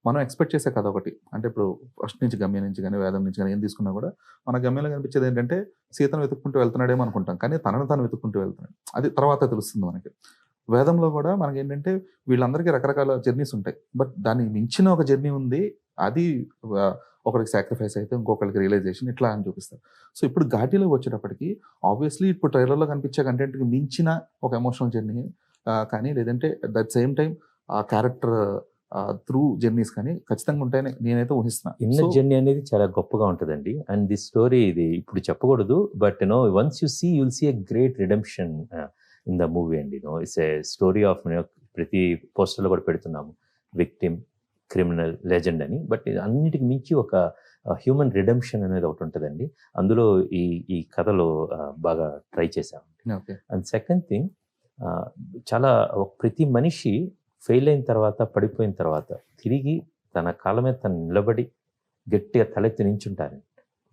మనం ఎక్స్‌పెక్ట్ చేసే కథ ఒకటి. అంటే ఇప్పుడు ఫస్ట్ నుంచి 'గమ్యం' నుంచి గాని, 'వేదం' నుంచి గాని ఏం తీసుకున్నా గూడా మన 'గమ్యంలో' కనిపించేది ఏంటంటే సీతను వెతుక్కుంటూ వెళ్తున్నాడేమో అనుకుంటాం. కానీ తనను తాను వెతుక్కుంటూ వెళ్తున్నాడు. అది తర్వాత తెలుస్తుంది మనకి. 'వేదంలో' గూడా మనకేంటంటే వీళ్ళందరికీ రకరకాల జర్నీస్ ఉంటాయి. బట్ దానికి మించిన ఒక జర్నీ ఉంది. అది ఒకడికి సాక్రిఫైస్ అయితే ఇంకొకళ్ళకి రియలైజేషన్ ఇట్లా అని చూపిస్తారు. సో, ఇప్పుడు 'ఘాటీలోకి' వచ్చేటప్పటికి ఆబ్వియస్లీ ఇప్పుడు ట్రైలర్‌లో కనిపించే కంటెంట్‌కి మించిన ఒక ఎమోషనల్ జర్నీ కానీ లేదంటే అట్ దట్ సేమ్ టైమ్ ఆ క్యారెక్టర్ త్రూ జర్నీస్ కానీ ఖచ్చితంగా ఉంటాయని నేనైతే ఊహిస్తున్నా. సో, ఇన్నర్ జర్నీ అనేది చాలా గొప్పగా ఉంటదండి. అండ్ దిస్ స్టోరీ ఇది ఇప్పుడు చెప్పకూడదు. But once you see you'll see a great redemption in the movie అండి. ఇట్స్ ఎ స్టోరీ ఆఫ్ ప్రతి పోస్టర్‌లో కూడా పెడుతున్నాము. విక్టిమ్, క్రిమినల్, లెజెండ్ అని. బట్ అన్నిటికి మించి ఒక హ్యూమన్ రిడెంప్షన్ అనేది ఒకటి ఉంటదండి. అందులో ఈ ఈ కథలో బాగా ట్రై చేశాం. ఓకే. అండ్ సెకండ్ థింగ్ చాలా ప్రతి మనిషి ఫెయిల్ అయిన తర్వాత, పడిపోయిన తర్వాత తిరిగి తన కాళ్ళ మీద తను నిలబడి గట్టిగా తలెత్తి నించుంటారు.